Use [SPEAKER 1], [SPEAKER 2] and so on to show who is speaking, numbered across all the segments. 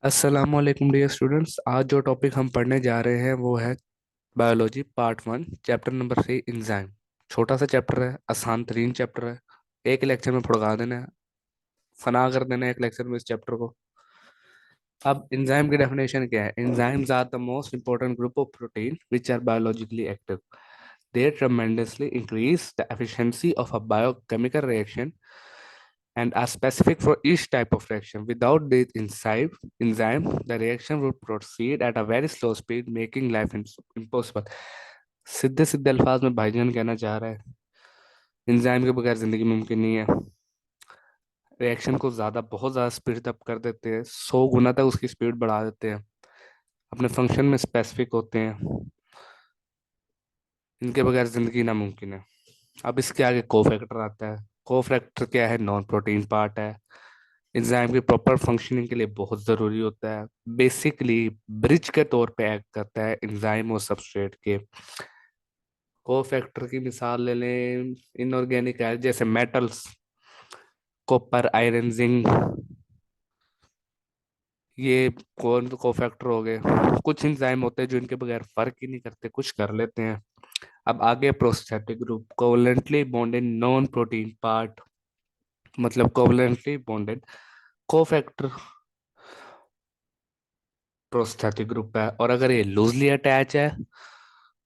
[SPEAKER 1] अस्सलामुअलैकुम dear students. आज जो टॉपिक हम पढ़ने जा रहे हैं वो है biology part 1 chapter number 3 enzyme. छोटा सा चैप्टर है, आसान तरीन चैप्टर है। एक लेक्चर में पढ़ा देना है, फना कर देना है एक लेक्चर में इस चैप्टर को। अब इंजाइम की डेफिनेशन क्या है? Enzymes are the most important group of protein which are biologically active. They tremendously increase the efficiency of a biochemical reaction and are specific for each type of reaction. Without this enzyme, the reaction would proceed at a very slow speed, making life impossible. सीधे सीधे अल्फाज में भाईजान कहना चाह रहा है enzyme के बगैर जिंदगी मुमकिन नहीं है। रिएक्शन को ज्यादा बहुत ज्यादा स्पीड अप कर देते हैं, 100 गुना तक उसकी स्पीड बढ़ा देते हैं, अपने फंक्शन में स्पेसिफिक होते हैं। इनके बगैर जिंदगी नामुमकिन है। अब इसके आगे कोफैक्टर आता है। कोफैक्टर क्या है? नॉन प्रोटीन पार्ट है, एंजाइम की प्रॉपर फंक्शनिंग के लिए बहुत ज़रूरी होता है। बेसिकली ब्रिज के तौर पे एक्ट करता है एंजाइम और सबस्ट्रेट के। कोफैक्टर की मिसाल ले लें इनऑर्गेनिक है, जैसे मेटल्स, कॉपर, आयरन, जिंक, ये कौन कोफैक्टर हो गए। कुछ एंजाइम होते हैं जो इनके बगैर फर्क ही नहीं करते, कुछ कर लेते हैं। अब आगे prosthetic group, covalently bonded non protein part, मतलब covalently bonded cofactor prosthetic group है। और अगर ये लूजली अटैच है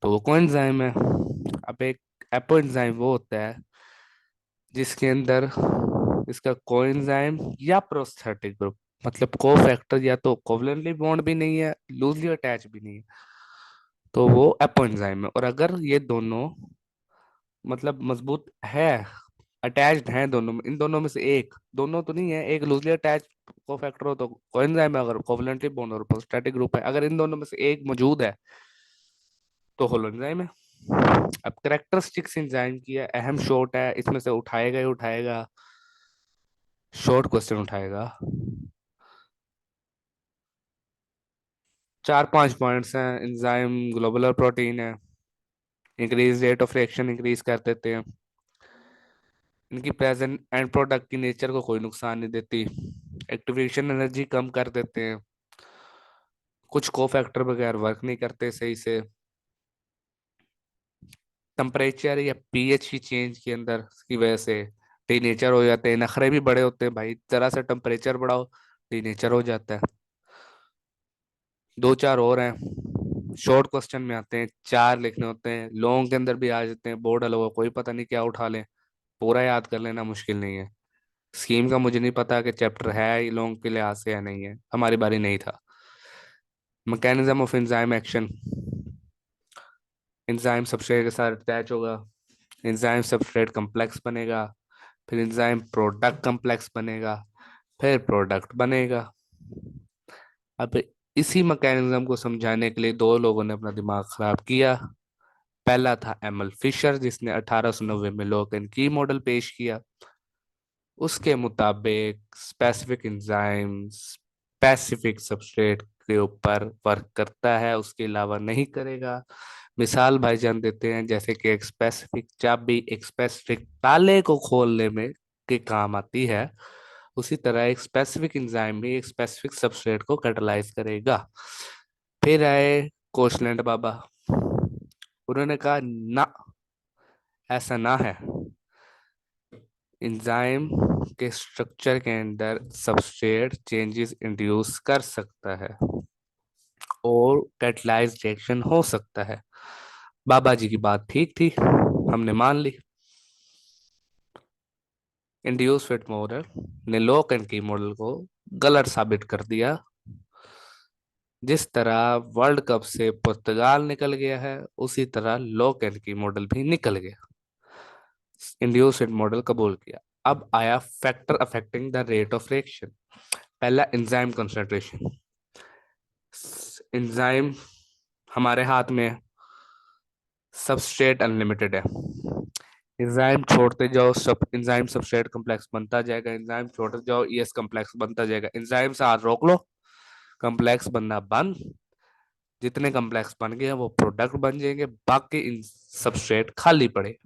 [SPEAKER 1] तो वो कोएंजाइम है। अब एक एपोएंजाइम वो होता है जिसके अंदर इसका कोएंजाइम या प्रोस्थेटिक ग्रुप, मतलब कोफैक्टर या तो कोवलेंटली बॉन्ड भी नहीं है, लूजली अटैच भी नहीं है, तो वो एपोएंजाइम है। और अगर ये दोनों मतलब मजबूत है, अटैच्ड हैं दोनों में, इन दोनों में से एक, दोनों तो नहीं है, एक लूजली अटैच कोफैक्टर हो तो कोएंजाइम है, अगर कोवलेंटली बॉन्ड और प्रोस्टैटिक ग्रुप है, अगर इन दोनों में से एक मौजूद है तो होलोएंजाइम है। अब करेक्टरिस्टिक्स एंजाइम की है, अहम शॉर्ट है, इसमें से उठाएगा ही उठाएगा, शॉर्ट क्वेश्चन उठाएगा। 4-5 पॉइंट्स हैं। एंजाइम ग्लोबुलर प्रोटीन है, increase rate of reaction increase कर देते हैं, इनकी प्रेजेंट एंड प्रोडक्ट की नेचर को कोई नुकसान नहीं देती, एक्टिवेशन एनर्जी कम कर देते हैं, कुछ कोफैक्टर बगैर वर्क नहीं करते सही से, टेम्परेचर या पीएच की चेंज के अंदर की वजह से टीनेचर हो जाते हैं। नखरे भी बड़े होते हैं भाई, जरा सा टेम्परेचर बढ़ाओ टीनेचर हो जाता है। दो चार और हैं, शॉर्ट क्वेश्चन में आते हैं, चार लिखने होते हैं, लॉन्ग के अंदर भी आ जाते हैं, बोर्ड अलग हो कोई पता नहीं क्या उठा लें। पूरा याद कर लेना मुश्किल नहीं है। स्कीम का मुझे नहीं पता कि चैप्टर है लॉन्ग के लिहाज से या नहीं है, हमारी बारी नहीं था। Mechanism of enzyme action, enzyme substrate के साथ अटैच होगा, एंजाइम सबस्ट्रेट कम्प्लेक्स बनेगा, फिर एंजाइम प्रोडक्ट कम्प्लेक्स बनेगा, फिर प्रोडक्ट बनेगा। अब इसी मैकेनिज्म को समझाने के लिए दो लोगों ने अपना दिमाग खराब किया। पहला था एमल फिशर, जिसने 1890 में लॉक एंड की मॉडल पेश किया। उसके मुताबिक स्पेसिफिक एंजाइम स्पेसिफिक सबस्ट्रेट के ऊपर वर्क करता है, उसके अलावा नहीं करेगा। मिसाल भाईजान देते हैं, जैसे कि एक स्पेसिफिक चाबी एक स्पेसिफिक ताले को खोलने में के काम आती है, उसी तरह एक स्पेसिफिक एंजाइम भी एक स्पेसिफिक सबस्ट्रेट को कैटलाइज करेगा। फिर आए कोशलैंड बाबा, उन्होंने कहा ना, ऐसा ना है। एंजाइम के स्ट्रक्चर के अंदर सबस्ट्रेट चेंजेस इंड्यूस कर सकता है और कैटलाइज रिएक्शन हो सकता है। बाबा जी की बात ठीक थी, हमने मान ली। इंड्यूस फिट मॉडल ने लॉक एंड की मॉडल को गलत साबित कर दिया। जिस तरह वर्ल्ड कप से पुर्तगाल निकल गया है, उसी तरह लॉक एंड की मॉडल भी निकल गया। इंड्यूस फिट मॉडल कबूल किया। अब आया factor affecting the rate of reaction. पहला एंजाइम कंसंट्रेशन। एंजाइम हमारे हाथ में, सबस्ट्रेट अनलिमिटेड है। एंजाइम छोड़ते जाओ, सब एंजाइम सबस्ट्रेट कॉम्प्लेक्स बनता जाएगा, एंजाइम छोड़ते जाओ ईएस कॉम्प्लेक्स बनता जाएगा। एंजाइम से हाथ रोक लो, कॉम्प्लेक्स बनना बंद। जितने कॉम्प्लेक्स बन गए वो प्रोडक्ट बन जाएंगे, बाकी सबस्ट्रेट खाली पड़े।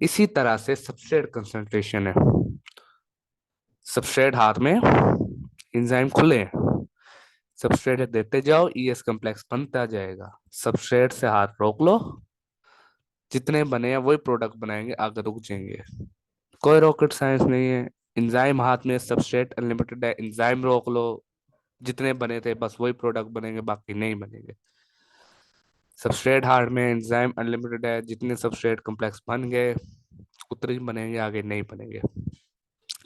[SPEAKER 1] इसी तरह से सबस्ट्रेट कंसंट्रेशन है। सबस्ट्रेट हाथ में, एंजाइम खुले, सबस्ट्रेट देते जाओ, ईएस कॉम्प्लेक्स बनता जाएगा। सबस्ट्रेट से हाथ रोक लो, जितने बने हैं वही प्रोडक्ट बनाएंगे, आगे रुक जाएंगे। कोई रॉकेट साइंस नहीं है। एंजाइम हाथ में, सबस्ट्रेट अनलिमिटेड है, एंजाइम रोक लो, जितने बने थे बस वही प्रोडक्ट बनेंगे, बाकी नहीं बनेंगे। सबस्ट्रेट हार्ड में, एंजाइम अनलिमिटेड है, जितने सबस्ट्रेट कॉम्प्लेक्स बन गए उतने ही बनेंगे, आगे नहीं बनेंगे।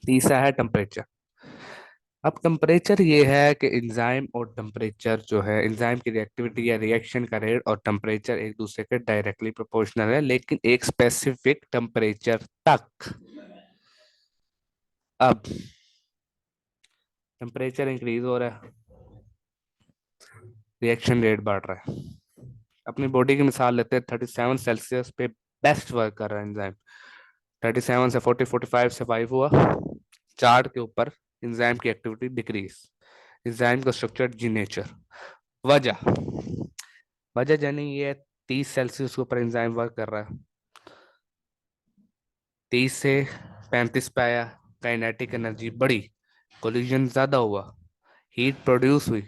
[SPEAKER 1] तीसरा है टेम्परेचर। अब टेम्परेचर ये है कि एंजाइम और टेम्परेचर जो है, एंजाइम की रिएक्टिविटी या रिएक्शन का रेट और टेम्परेचर एक दूसरे के डायरेक्टली प्रोपोर्शनल है, लेकिन एक स्पेसिफिक टेम्परेचर तक। अब टेम्परेचर इंक्रीज हो रहा है, रिएक्शन रेट बढ़ रहा है। अपनी बॉडी की मिसाल लेते हैं, 37 सेल्सियस पे बेस्ट वर्क कर रहा है एंजाइम। 37 से 40, 45 से 5 हुआ, चार्ट के ऊपर एंजाइम की एक्टिविटी डिक्रीज। एंजाइम का स्ट्रक्चर जी नेचर। वजह, वजह जानी ये, 30 सेल्सियस के ऊपर एंजाइम वर्क कर रहा है, 30 से 35 पे आया, काइनेटिक एनर्जी बढ़ी, कोलिजन ज्यादा हुआ, हीट प्रोड्यूस हुई,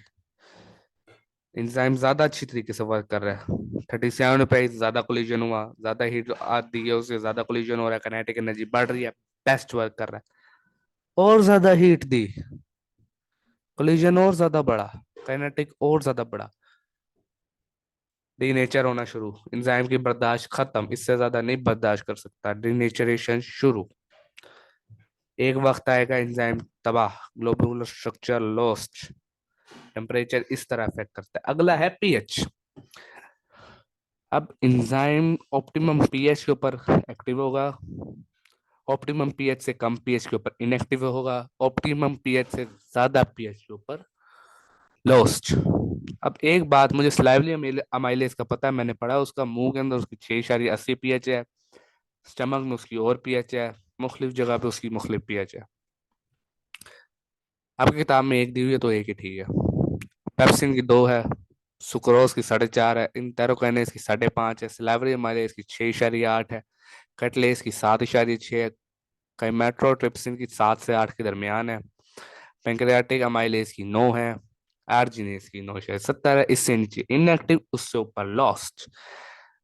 [SPEAKER 1] एंजाइम ज्यादा अच्छी तरीके से वर्क कर रहा है। 37 पे ज्यादा कोलिजन हुआ, ज्यादा हीट आती है, उससे ज्यादा कोलिजन हो रहा है, काइनेटिक एनर्जी बढ़ रही है, बेस्ट वर्क कर रहा है। और ज्यादा हीट दी, कोलिजन और ज्यादा बढ़ा, काइनेटिक और ज्यादा बढ़ा, डीनेचर होना शुरू, एंजाइम की बर्दाश्त खत्म, इससे ज्यादा नहीं बर्दाश्त कर सकता, डीनेचरेशन शुरू। एक वक्त आएगा एंजाइम तबाह, ग्लोबुलर स्ट्रक्चर लॉस्ट। टेम्परेचर इस तरह अफेक्ट करता है। अगला है पीएच। अब एंजाइम ऑप्टिमम पीएच के ऊपर एक्टिव होगा, ऑप्टिमम पीएच से कम पीएच के ऊपर इनएक्टिव होगा, ऑप्टिमम पीएच से ज्यादा पीएच के ऊपर लॉस्ट। अब एक बात, मुझे स्लाइवली अमाइलेज का पता है, मैंने पढ़ा, उसका मुंह के अंदर उसकी 6.80 पीएच है, स्टमक में उसकी और पीएच है, मुख्तलिफ जगह पे उसकी मुख्तलिफ पीएच है। आपकी किताब में एक दी हुई है तो एक ही ठीक है। पेप्सिन की 2 है, सुक्रोज की 4.5 है, इंटेरोकाइनेज की 5.5 है, सिलेवरी अमाइलेज की 6.8 है, कटलेस की 7.6 है, काइमेट्रोट्रिप्सिन की 7 से 8 के दरमियान है, पेंक्रियाटिक अमाइलेज की 9 है, आर्जिनेज की 9.70 है, इससे नीचे इनएक्टिव, उससे ऊपर लॉस्ट।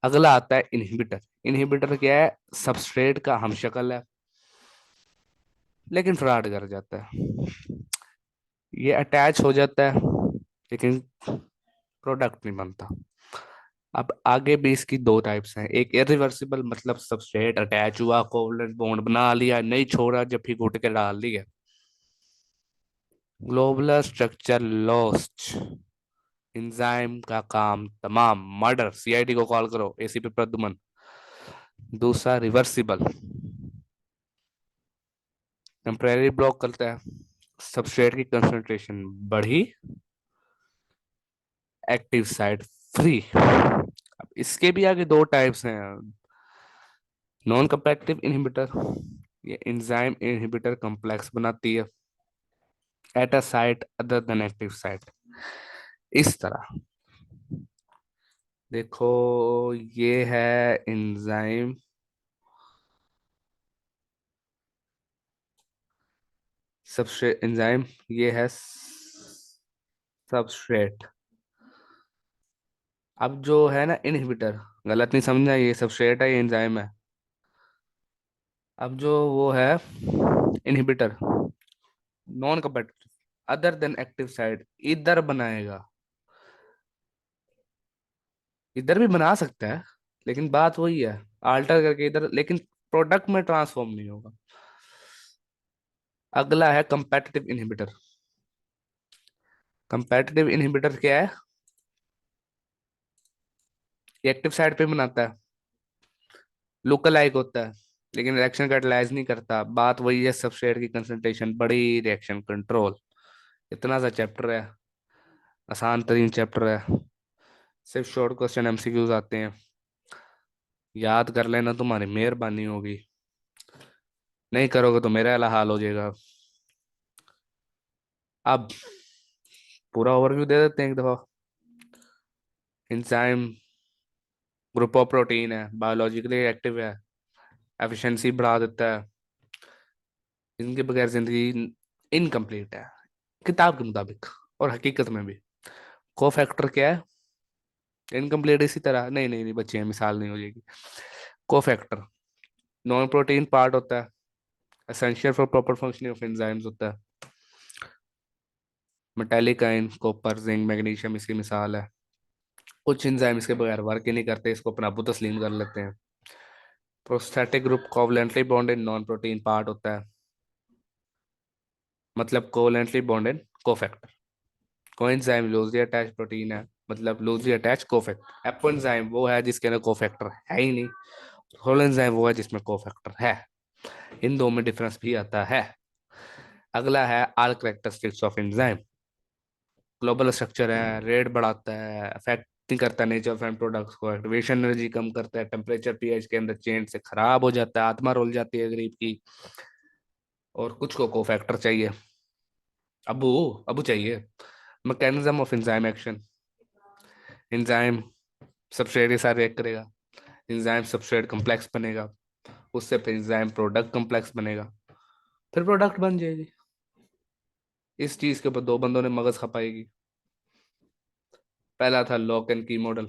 [SPEAKER 1] अगला आता है इनहिबिटर। इनहिबिटर क्या है? सबस्ट्रेट का हमशक्ल है, लेकिन फ्रॉड कर जाता है। ये अटैच हो जाता है, लेकिन प्रोडक्ट नहीं बनता। अब आगे भी इसकी 2 टाइप्स हैं। एक इरिवर्सिबल, मतलब सबस्ट्रेट अटैच हुआ, कोवलेंट बॉन्ड बना लिया, नहीं छोड़ा, जब भी घुट के डाल दिया, ग्लोबुलर स्ट्रक्चर लॉस्ट, एंजाइम का काम तमाम, मर्डर, सीआईडी को कॉल करो, एसीपी प्रद्युमन। दूसरा रिवर्सिबल, टेम्परेरी ब्लॉक करता है, सबस्ट्रेट की कंसंट्रेशन बढ़ी, एक्टिव साइट फ्री। अब इसके भी आगे 2 टाइप्स हैं। नॉन कम्पेटिटिव इनहिबिटर, ये एंजाइम इनहिबिटर कॉम्प्लेक्स बनाती है at a site other than active site. इस तरह देखो, ये है एंजाइम, सबस्ट्रेट एंजाइम, ये है सबस्ट्रेट। अब जो है ना इनहिबिटर, गलत नहीं समझना, ये सबस्ट्रेट है, ये एंजाइम है। अब जो वो है inhibitor, non competitive, other than active site, इधर बनाएगा, इधर भी बना सकता है, लेकिन बात वही है, आल्टर करके इधर, लेकिन प्रोडक्ट में ट्रांसफॉर्म नहीं होगा। अगला है कंपेटिटिव इनहिबिटर। कंपेटिटिव इनहिबिटर क्या है? एक्टिव साइड पे बनाता है, लोकल लाइक होता है, लेकिन रिएक्शन कैटलाइज नहीं करता। बात वही है, सबस्ट्रेट की कंसंट्रेशन बड़ी, रिएक्शन कंट्रोल। इतना सा चैप्टर है, आसान तरीन चैप्टर है, सिर्फ शॉर्ट क्वेश्चन एमसीक्यूज आते हैं, याद कर लेना, तुम्हारी मेहरबानी होगी। नहीं करोगे तो मेरा वाला हाल हो जाएगा। अब पूरा ओवरव्यू दे देते हैं एक दफा। एंजाइम ग्रुप ऑफ प्रोटीन है, बायोलॉजिकली एक्टिव है, एफिशिएंसी बढ़ा देता है, इनके बगैर जिंदगी इनकम्प्लीट है। किताब के मुताबिक और हकीकत में भी। कोफैक्टर क्या है? इनकम्प्लीट इसी तरह, नहीं नहीं नहीं बच्चे, मिसाल नहीं हो जाएगी। कोफैक्टर नॉन प्रोटीन पार्ट होता है, essential for proper functioning of enzymes होता है। Metallic ion, copper, zinc, magnesium इसकी मिसाल है। कुछ एंजाइम इसके बगैर वर्क ही नहीं करते, इसको अपना अबू तस्लीम कर लेते हैं। Prosthetic group covalently bonded non protein part होता है, मतलब covalently bonded cofactor. Coenzyme loosely attach protein है, मतलब लूजली अटैच कोफैक्टर। एपोएंजाइम वो है जिसके अंदर कोफैक्टर है ही नहीं। कोएंजाइम वो है जिसमें कोफैक्टर है। इन दो में डिफरेंस भी आता है। अगला है all characteristics of enzyme. Global structure है, रेट बढ़ाता है, अफेक्ट नहीं करता नेचर ऑफ एंड प्रोडक्ट्स को, एक्टिवेशन एनर्जी कम करता है, टेम्परेचर पीएच के अंदर चेंज से खराब हो जाता है, आत्मा रोल जाती है गरीब की। और कुछ को कोफैक्टर चाहिए, अबू अबू चाहिए। Mechanism of enzyme action. Enzyme substrate के साथ रिएक्ट करेगा, एंजाइम सबस्ट्रेट कॉम्प्लेक्स बनेगा, उससे फिर एंजाइम प्रोडक्ट कॉम्प्लेक्स बनेगा, फिर प्रोडक्ट बन जाएगी। इस चीज के ऊपर दो बंदों ने मगज खपाएगी। पहला था लॉक एंड की मॉडल।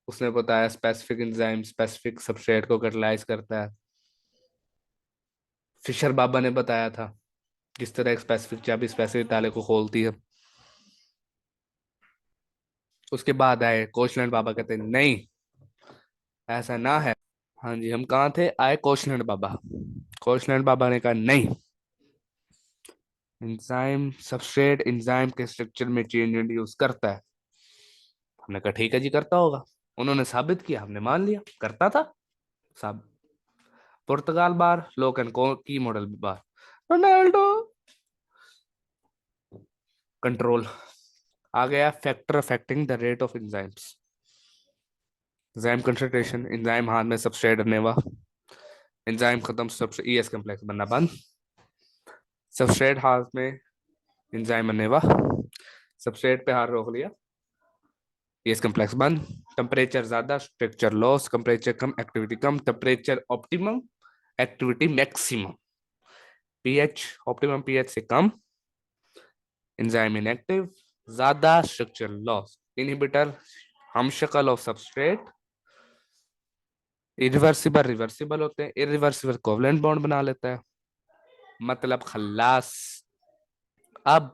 [SPEAKER 1] उसने बताया स्पेसिफिक एंजाइम स्पेसिफिक सबस्ट्रेट को कैटलाइज करता है। फिशर बाबा ने बताया था किस तरह एक स्पेसिफिक चाबी स्पेसिफिक ताले को खोलती है। उसके बाद आए कोचलैंड बाबा, कहते हैं नहीं, ऐसा ना है। हाँ जी, हम कहाँ थे, आए कोचलैंड बाबा। कोचलैंड बाबा ने कहा नहीं, एंजाइम सबस्ट्रेट एंजाइम के स्ट्रक्चर में चेंज इंड्यूस करता है। हमने कहा ठीक है जी, करता होगा। उन्होंने साबित किया, हमने मान लिया करता था। साब पुर्तगाल बार, लोकन को की मॉडल बार, रोनाल्डो कंट्रोल। आ गया factor affecting the rate of enzymes. Enzyme concentration, enzyme हाथ में सबस्ट्रेट अनेवा, एंजाइम खत्म, सबसे ईएस कॉम्प्लेक्स बनना बंद। सबस्ट्रेट हाथ में, एंजाइम अनेवा, सबस्ट्रेट पे हाथ रोक लिया, ईएस कॉम्प्लेक्स बंद। टेम्परेचर ज्यादा, स्ट्रक्चर लॉस, टेम्परेचर कम एक्टिविटी कम, temperature optimum activity maximum, pH optimum pH से कम, एंजाइम इनएक्टिव, ज्यादा स्ट्रक्चर लॉस। इनहिबिटर हम शक्ल ऑफ सबस्ट्रेट, इरिवर्सिबल रिवर्सिबल होते हैं, इरिवर्सिबल कोवलेंट बॉन्ड बना लेता है, मतलब खल्लास। अब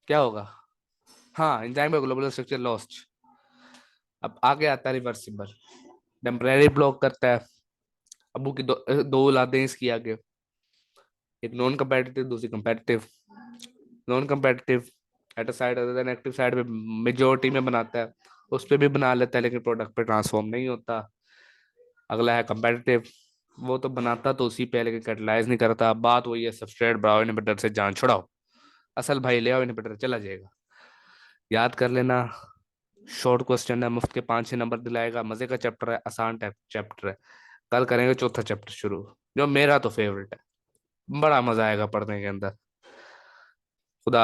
[SPEAKER 1] क्या होगा? हाँ, एंजाइम का ग्लोबुलर स्ट्रक्चर लॉस्ट। अब आगे आता है रिवर्सिबल, टेम्परेरी ब्लॉक करता है। अबू की दो औलादें इसकी आगे, एक नॉन कंपेटिटिव, दूसरी competitive. Non competitive at a side other than active side पे मेजोरिटी में बनाता है, उस पे भी बना लेता है लेकिन प्रोडक्ट पे ट्रांसफॉर्म नहीं होता। अगला है कंपेटिटिव, वो तो बनाता तो उसी पे है लेकिन कैटलाइज नहीं करता। बात वही है, सबस्ट्रेट बढ़ाओ, इनहिबिटर से जान छुड़ाओ, असल भाई ले आओ, इनहिबिटर चला जाएगा। याद कर लेना, शॉर्ट क्वेश्चन है, मुफ्त के 5-6 नंबर दिलाएगा, मजे का चैप्टर है, आसान चैप्टर है। कल करेंगे चौथा चैप्टर शुरू, जो मेरा तो फेवरेट है, बड़ा मजा आएगा पढ़ने के अंदर। खुदा